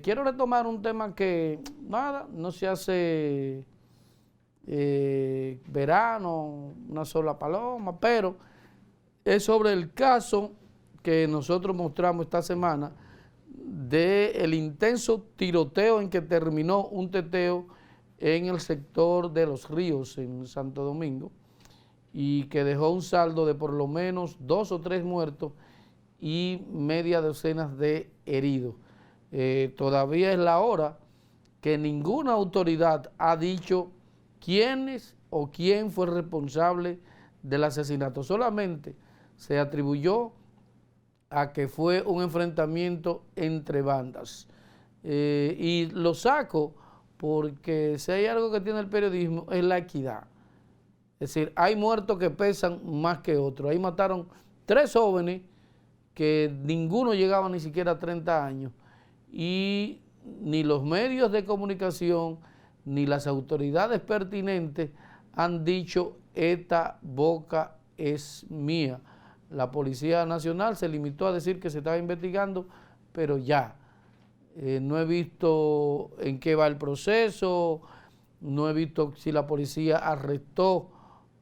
quiero retomar un tema que, nada, no se hace verano, una sola paloma, pero es sobre el caso que nosotros mostramos esta semana del intenso tiroteo en que terminó un teteo en el sector de Los Ríos, en Santo Domingo, y que dejó un saldo de por lo menos 2 o 3 muertos y media docena de heridos. Todavía es la hora que ninguna autoridad ha dicho quiénes o quién fue responsable del asesinato. Solamente se atribuyó a que fue un enfrentamiento entre bandas. Y lo saco porque si hay algo que tiene el periodismo es la equidad. Es decir, hay muertos que pesan más que otros. Ahí mataron 3 jóvenes que ninguno llegaba ni siquiera a 30 años y ni los medios de comunicación ni las autoridades pertinentes han dicho esta boca es mía. La Policía Nacional se limitó a decir que se estaba investigando, pero ya. No he visto en qué va el proceso, no he visto si la policía arrestó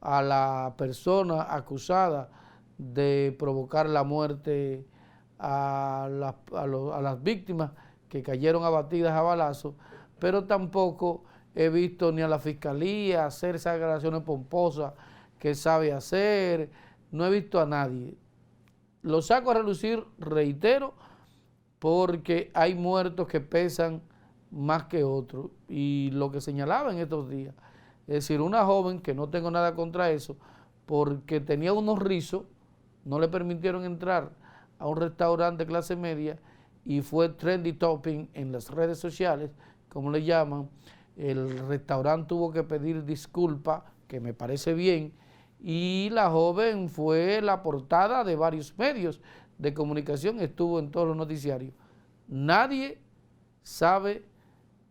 a la persona acusada de provocar la muerte a las víctimas que cayeron abatidas a balazos, pero tampoco he visto ni a la fiscalía hacer esas declaraciones pomposas que sabe hacer, no he visto a nadie. Lo saco a relucir, reitero, porque hay muertos que pesan más que otros. Y lo que señalaba en estos días, es decir, una joven, que no tengo nada contra eso, porque tenía unos rizos, no le permitieron entrar a un restaurante de clase media y fue trendy topping en las redes sociales, como le llaman. El restaurante tuvo que pedir disculpas, que me parece bien, y la joven fue la portada de varios medios de comunicación, estuvo en todos los noticiarios. Nadie sabe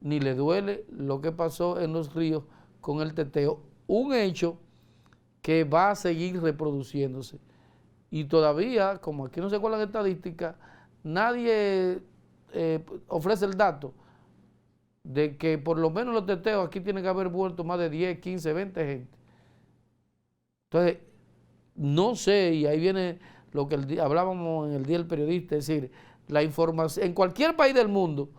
ni le duele lo que pasó en Los Ríos con el teteo, un hecho que va a seguir reproduciéndose. Y todavía, como aquí no se cuelan estadísticas, nadie ofrece el dato de que por lo menos los teteos aquí tienen que haber muerto más de 10, 15, 20 gente. Entonces, no sé, y ahí viene lo que hablábamos en el Día del Periodista, es decir, la información, en cualquier país del mundo,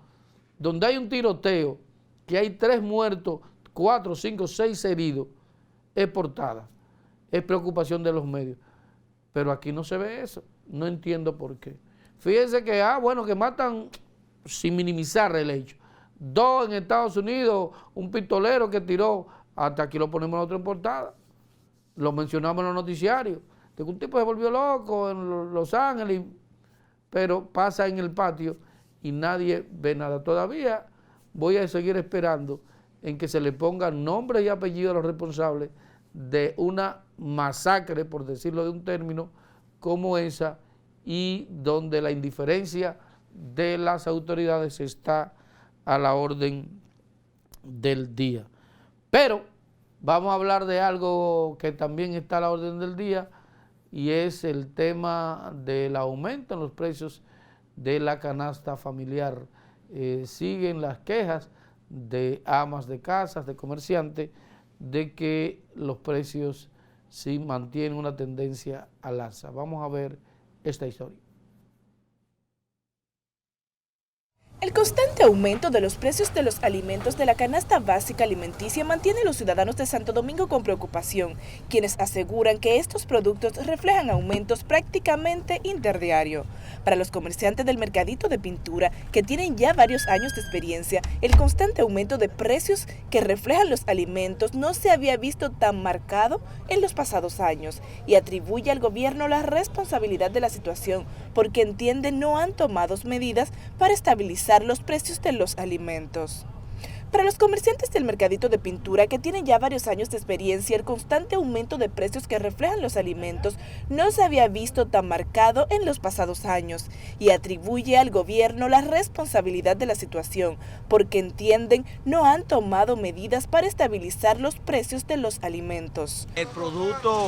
donde hay un tiroteo, que hay 3 muertos, 4, 5, 6 heridos, es portada, es preocupación de los medios. Pero aquí no se ve eso, no entiendo por qué. Fíjense que, bueno, que matan sin minimizar el hecho. 2 en Estados Unidos, un pistolero que tiró, hasta aquí lo ponemos nosotros en portada. Lo mencionamos en los noticiarios, de que un tipo se volvió loco en Los Ángeles, pero pasa en el patio y nadie ve nada. Todavía voy a seguir esperando en que se le pongan nombre y apellido a los responsables de una masacre, por decirlo de un término, como esa, y donde la indiferencia de las autoridades está a la orden del día. Pero vamos a hablar de algo que también está a la orden del día, y es el tema del aumento en los precios de la canasta familiar. Siguen las quejas de amas de casas, de comerciantes, de que los precios sí mantienen una tendencia al alza. Vamos a ver esta historia. El constante aumento de los precios de los alimentos de la canasta básica alimenticia mantiene a los ciudadanos de Santo Domingo con preocupación, quienes aseguran que estos productos reflejan aumentos prácticamente interdiario. Para los comerciantes del mercadito de pintura, que tienen ya varios años de experiencia, el constante aumento de precios que reflejan los alimentos no se había visto tan marcado en los pasados años y atribuye al gobierno la responsabilidad de la situación porque entienden no han tomado medidas para estabilizar los precios de los alimentos. Para los comerciantes del mercadito de pintura, que tienen ya varios años de experiencia, el constante aumento de precios que reflejan los alimentos no se había visto tan marcado en los pasados años y atribuye al gobierno la responsabilidad de la situación porque entienden no han tomado medidas para estabilizar los precios de los alimentos. El producto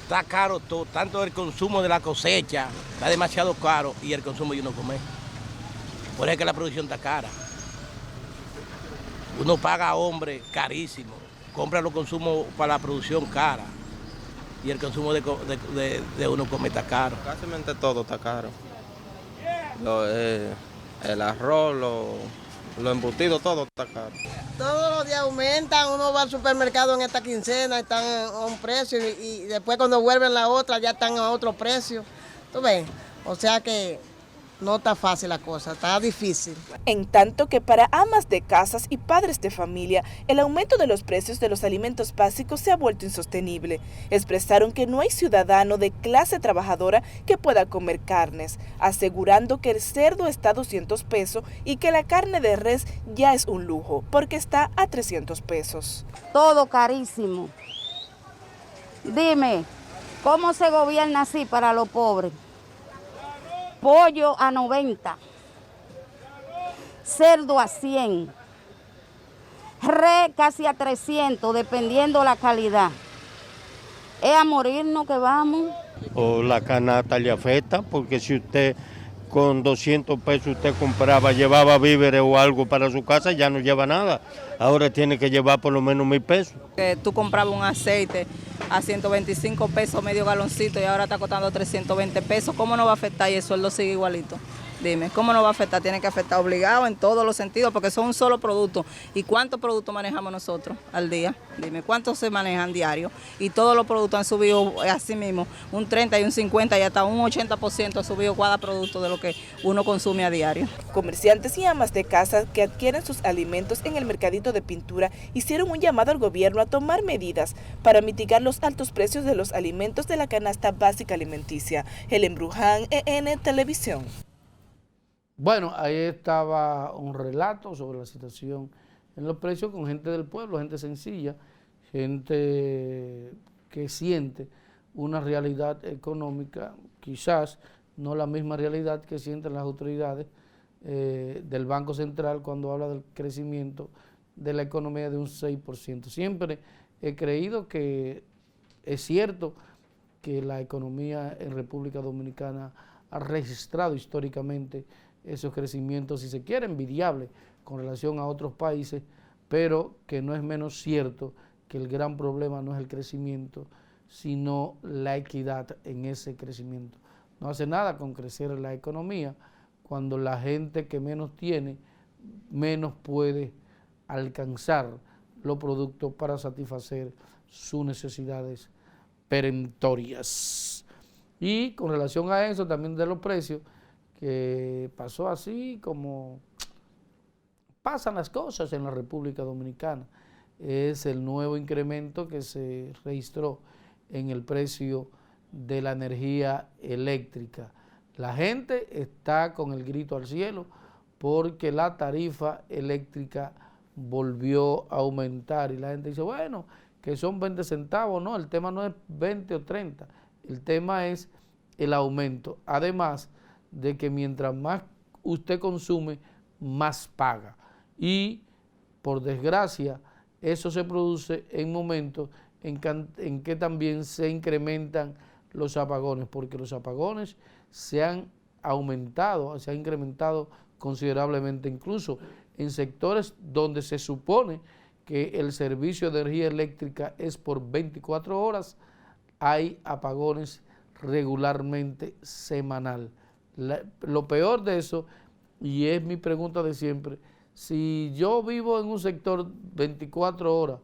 está caro, tanto el consumo de la cosecha está demasiado caro y el consumo de uno comer. Por eso es que la producción está cara. Uno paga a hombre carísimo, compra los consumos para la producción cara y el consumo de uno come está caro. Casi todo está caro. El arroz, lo embutido, todo está caro. Todos los días aumentan, uno va al supermercado en esta quincena, están a un precio y después cuando vuelven la otra ya están a otro precio. ¿Tú ves? O sea que no está fácil la cosa, está difícil. En tanto que para amas de casas y padres de familia, el aumento de los precios de los alimentos básicos se ha vuelto insostenible. Expresaron que no hay ciudadano de clase trabajadora que pueda comer carnes, asegurando que el cerdo está a 200 pesos y que la carne de res ya es un lujo, porque está a 300 pesos. Todo carísimo. Dime, ¿cómo se gobierna así para los pobres? Pollo a 90, cerdo a 100, res casi a 300, dependiendo la calidad. Es a morirnos que vamos. O la canasta le afecta, porque si usted con 200 pesos usted compraba, llevaba víveres o algo para su casa, ya no lleva nada. Ahora tiene que llevar por lo menos 1.000 pesos. Que tú comprabas un aceite a 125 pesos medio galoncito y ahora está costando 320 pesos. ¿Cómo no va a afectar y el sueldo sigue igualito? Dime, ¿cómo no va a afectar? Tiene que afectar obligado en todos los sentidos porque son un solo producto. ¿Y cuántos productos manejamos nosotros al día? Dime, ¿cuántos se manejan diario? Y todos los productos han subido así mismo, un 30 y un 50 y hasta un 80% ha subido cada producto de lo que uno consume a diario. Comerciantes y amas de casa que adquieren sus alimentos en el mercadito de pintura hicieron un llamado al gobierno a tomar medidas para mitigar los altos precios de los alimentos de la canasta básica alimenticia. Helen Bruján, EN Televisión. Bueno, ahí estaba un relato sobre la situación en los precios con gente del pueblo, gente sencilla, gente que siente una realidad económica, quizás no la misma realidad que sienten las autoridades del Banco Central cuando habla del crecimiento de la economía de un 6%. Siempre he creído que es cierto que la economía en República Dominicana ha registrado históricamente esos crecimientos, si se quiere, envidiables con relación a otros países, pero que no es menos cierto que el gran problema no es el crecimiento, sino la equidad en ese crecimiento. No hace nada con crecer la economía cuando la gente que menos tiene, menos puede alcanzar los productos para satisfacer sus necesidades perentorias. Y con relación a eso, también de los precios, que pasó así como pasan las cosas en la República Dominicana. Es el nuevo incremento que se registró en el precio de la energía eléctrica. La gente está con el grito al cielo porque la tarifa eléctrica volvió a aumentar y la gente dice, bueno, que son 20 centavos, no, el tema no es 20 o 30, el tema es el aumento. Además de que mientras más usted consume, más paga. Y, por desgracia, eso se produce en momentos en que también se incrementan los apagones, porque los apagones se han aumentado, se han incrementado considerablemente, incluso en sectores donde se supone que el servicio de energía eléctrica es por 24 horas, hay apagones regularmente semanal. Lo peor de eso, y es mi pregunta de siempre, si yo vivo en un sector 24 horas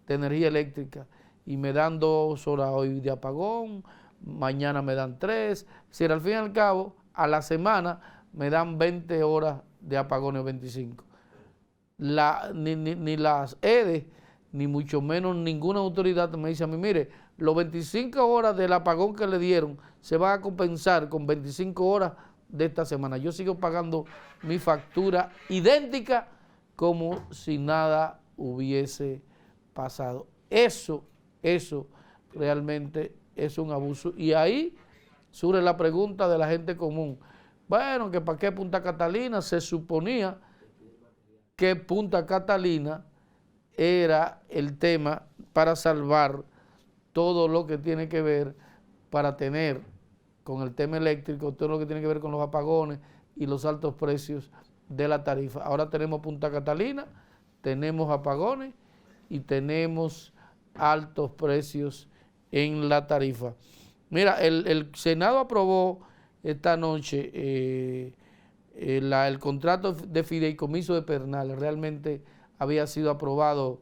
de energía eléctrica y me dan 2 horas hoy de apagón, mañana me dan 3, si al fin y al cabo a la semana me dan 20 horas de apagones, 25. Ni las EDE, ni mucho menos ninguna autoridad me dice a mí, mire, los 25 horas del apagón que le dieron se va a compensar con 25 horas de esta semana. Yo sigo pagando mi factura idéntica como si nada hubiese pasado. Eso realmente es un abuso. Y ahí surge la pregunta de la gente común. Bueno, que para qué Punta Catalina. Se suponía que Punta Catalina era el tema para salvar todo lo que tiene que ver para tener con el tema eléctrico, todo lo que tiene que ver con los apagones y los altos precios de la tarifa. Ahora tenemos Punta Catalina, tenemos apagones y tenemos altos precios en la tarifa. Mira, el Senado aprobó esta noche el contrato de fideicomiso de Pedernales. Realmente había sido aprobado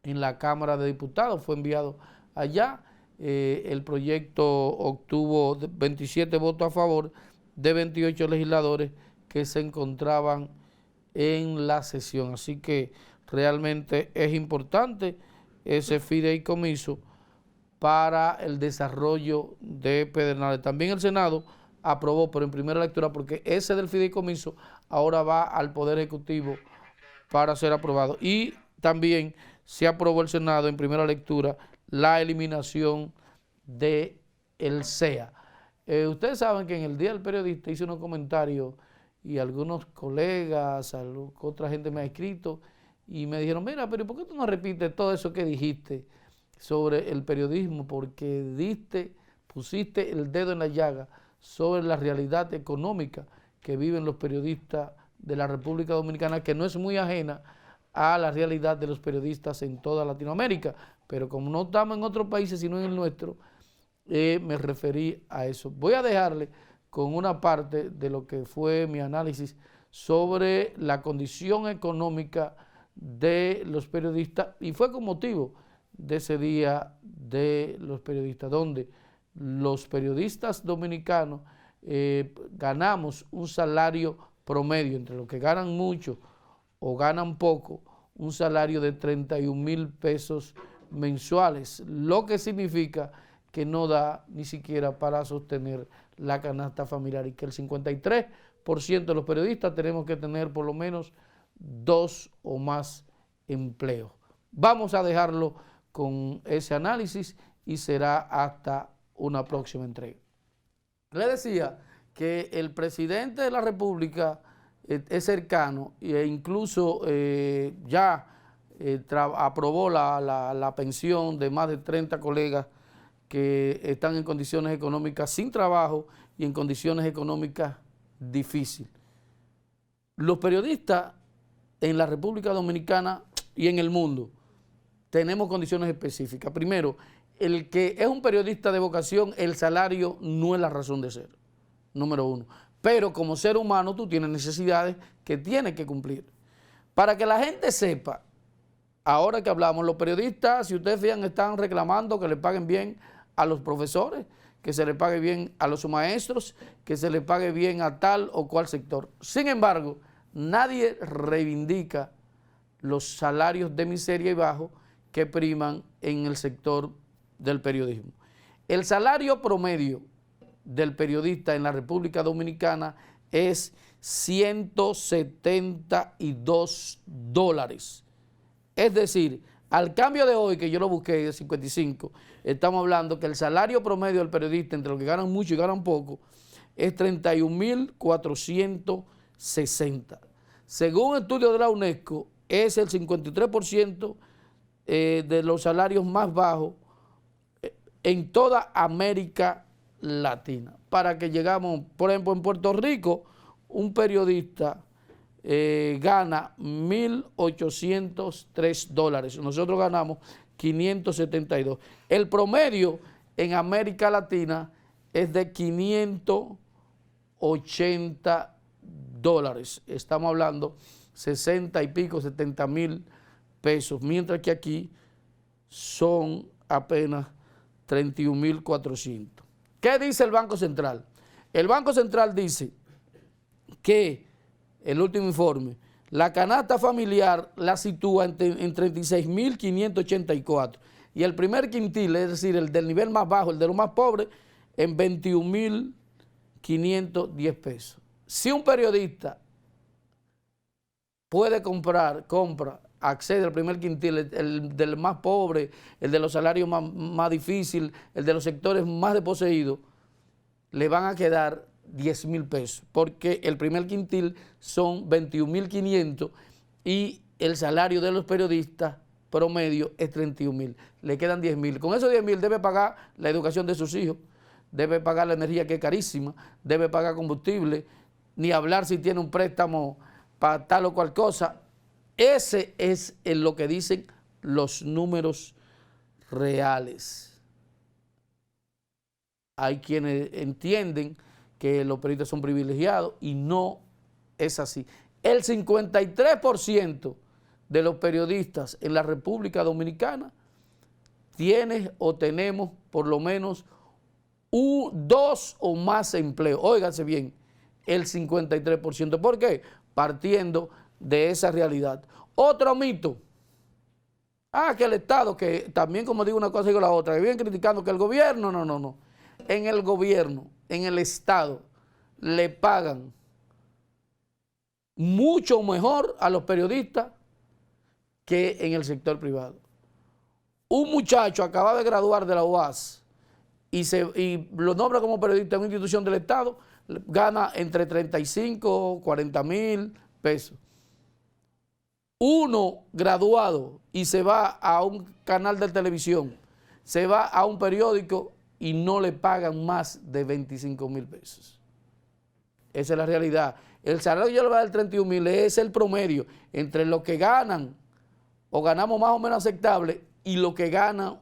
en la Cámara de Diputados, fue enviado allá. El proyecto obtuvo 27 votos a favor de 28 legisladores que se encontraban en la sesión. Así que realmente es importante ese fideicomiso para el desarrollo de Pedernales. También el Senado aprobó, pero en primera lectura, porque ese del fideicomiso ahora va al Poder Ejecutivo para ser aprobado. Y también se aprobó el Senado en primera lectura la eliminación del CEA. Ustedes saben que en el Día del Periodista hice unos comentarios y algunos colegas, otra gente me ha escrito y me dijeron, mira, pero ¿por qué tú no repites todo eso que dijiste sobre el periodismo? Porque pusiste el dedo en la llaga sobre la realidad económica que viven los periodistas de la República Dominicana, que no es muy ajena a la realidad de los periodistas en toda Latinoamérica, pero como no estamos en otros países sino en el nuestro, me referí a eso. Voy a dejarle con una parte de lo que fue mi análisis sobre la condición económica de los periodistas, y fue con motivo de ese Día de los Periodistas, donde los periodistas dominicanos ganamos un salario promedio, entre los que ganan mucho o ganan poco, un salario de 31,000 pesos mensuales, lo que significa que no da ni siquiera para sostener la canasta familiar, y que el 53% de los periodistas tenemos que tener por lo menos 2 o más empleos. Vamos a dejarlo con ese análisis y será hasta una próxima entrega. Le decía que el presidente de la República es cercano e incluso ya aprobó la pensión de más de 30 colegas que están en condiciones económicas sin trabajo y en condiciones económicas difíciles. Los periodistas en la República Dominicana y en el mundo tenemos condiciones específicas. Primero, el que es un periodista de vocación, el salario no es la razón de ser, número uno. Pero como ser humano tú tienes necesidades que tienes que cumplir. Para que la gente sepa, ahora que hablamos, los periodistas, si ustedes fijan, están reclamando que le paguen bien a los profesores, que se le pague bien a los maestros, que se le pague bien a tal o cual sector. Sin embargo, nadie reivindica los salarios de miseria y bajo que priman en el sector del periodismo. El salario promedio del periodista en la República Dominicana es $172. Es decir, al cambio de hoy, que yo lo busqué de 55, estamos hablando que el salario promedio del periodista, entre los que ganan mucho y ganan poco, es 31,460. Según un estudio de la UNESCO, es el 53% de los salarios más bajos en toda América Latina. Para que llegamos, por ejemplo, en Puerto Rico, un periodista gana $1,803. Nosotros ganamos 572. El promedio en América Latina es de $580. Estamos hablando 60 y pico, 70,000 pesos, mientras que aquí son apenas 31,400. ¿Qué dice el Banco Central? El Banco Central dice que el último informe, la canasta familiar la sitúa en 36,584 y el primer quintil, es decir, el del nivel más bajo, el de los más pobres, en 21,510 pesos. Si un periodista puede accede al primer quintil, el del más pobre, el de los salarios más difíciles, el de los sectores más desposeídos, le van a quedar 10,000 pesos, porque el primer quintil son 21,500 y el salario de los periodistas promedio es 31,000. Le quedan 10,000. Con esos 10,000 debe pagar la educación de sus hijos, debe pagar la energía que es carísima, debe pagar combustible, ni hablar si tiene un préstamo para tal o cual cosa. Ese es lo que dicen los números reales. Hay quienes entienden que los periodistas son privilegiados y no es así. El 53% de los periodistas en la República Dominicana tiene o tenemos por lo menos 2 o más empleos. Óiganse bien, el 53%. ¿Por qué? Partiendo de esa realidad. Otro mito. Que el Estado, que también como digo una cosa digo la otra, que vienen criticando que el gobierno, no. En el gobierno, en el Estado, le pagan mucho mejor a los periodistas que en el sector privado. Un muchacho acaba de graduar de la UAS y lo nombra como periodista en una institución del Estado, gana entre 35 o 40 mil pesos. Uno graduado y se va a un canal de televisión, se va a un periódico y no le pagan más de 25 mil pesos. Esa es la realidad. El salario que yo le voy a dar 31 mil es el promedio entre lo que ganan o ganamos más o menos aceptable y lo que ganan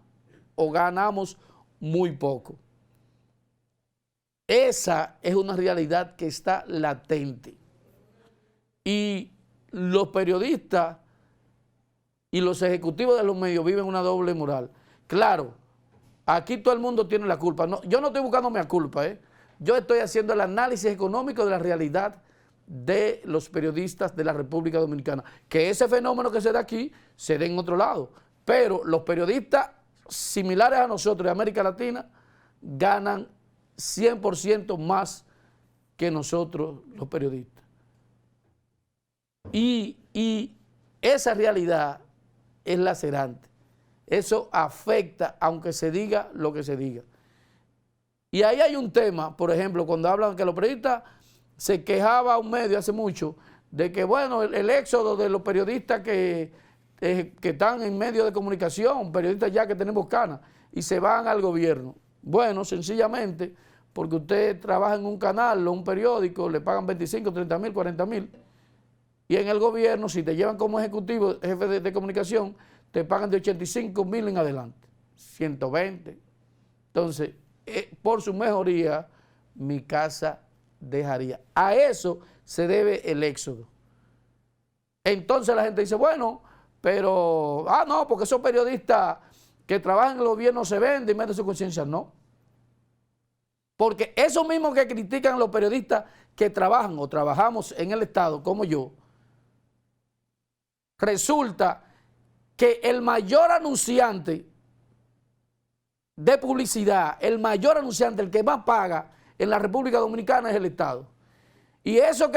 o ganamos muy poco. Esa es una realidad que está latente. Y los periodistas y los ejecutivos de los medios viven una doble moral. Claro, aquí todo el mundo tiene la culpa. No, yo no estoy buscando mi culpa, Yo estoy haciendo el análisis económico de la realidad de los periodistas de la República Dominicana. Que ese fenómeno que se da aquí se dé en otro lado. Pero los periodistas similares a nosotros de América Latina ganan 100% más que nosotros los periodistas. Y esa realidad es lacerante. Eso afecta aunque se diga lo que se diga. Y ahí hay un tema, por ejemplo, cuando hablan que los periodistas, se quejaba un medio hace mucho de que, bueno, el éxodo de los periodistas que están en medios de comunicación, periodistas ya que tenemos canas, y se van al gobierno. Bueno, sencillamente, porque usted trabaja en un canal o un periódico, le pagan 25, 30 mil, 40 mil, y en el gobierno, si te llevan como ejecutivo, jefe de comunicación, te pagan de 85 mil en adelante, 120. Entonces, por su mejoría, mi casa dejaría. A eso se debe el éxodo. Entonces la gente dice, bueno, pero, no, porque esos periodistas que trabajan en el gobierno se venden y meten su conciencia. No. Porque esos mismos que critican a los periodistas que trabajan o trabajamos en el Estado, como yo, resulta que el mayor anunciante de publicidad, el mayor anunciante, el que más paga en la República Dominicana es el Estado. Y esos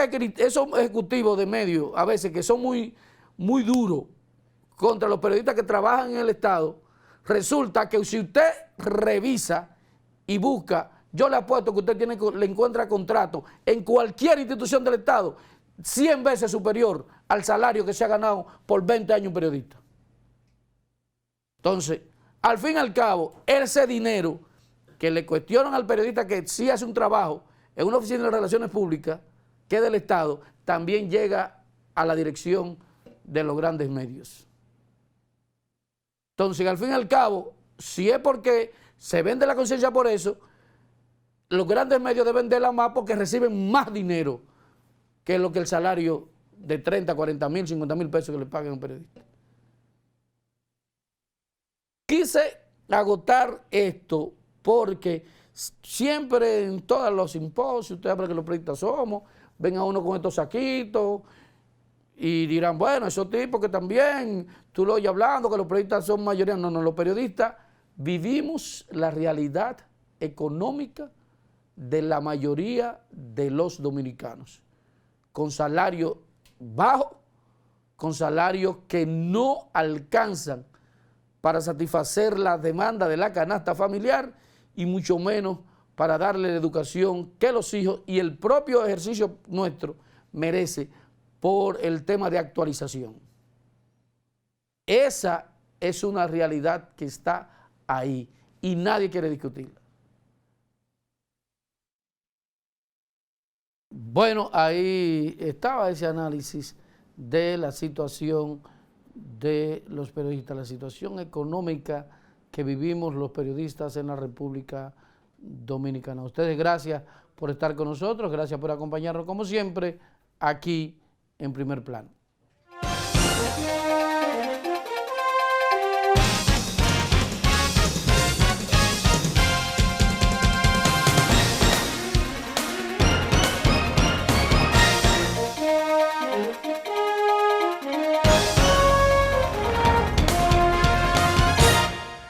ejecutivos de medios, a veces que son muy duros contra los periodistas que trabajan en el Estado, resulta que si usted revisa y busca, yo le apuesto que usted le encuentra contrato en cualquier institución del Estado 100 veces superior al salario que se ha ganado por 20 años un periodista. Entonces, al fin y al cabo, ese dinero que le cuestionan al periodista que sí hace un trabajo en una oficina de relaciones públicas, que es del Estado, también llega a la dirección de los grandes medios. Entonces, al fin y al cabo, si es porque se vende la conciencia por eso, los grandes medios deben venderla más porque reciben más dinero que lo que el salario de 30, 40 mil, 50 mil pesos que le pagan a un periodista. Quise agotar esto porque siempre en todos los simposios, ustedes saben que los periodistas somos, ven a uno con estos saquitos y dirán, bueno, esos tipos que también, tú lo oyes hablando, que los periodistas son mayoría. No, los periodistas vivimos la realidad económica de la mayoría de los dominicanos, con salario bajo, con salarios que no alcanzan para satisfacer la demanda de la canasta familiar y mucho menos para darle la educación que los hijos y el propio ejercicio nuestro merece por el tema de actualización. Esa es una realidad que está ahí y nadie quiere discutirla. Bueno, ahí estaba ese análisis de la situación de los periodistas, la situación económica que vivimos los periodistas en la República Dominicana. A ustedes gracias por estar con nosotros, gracias por acompañarnos como siempre aquí en Primer Plano.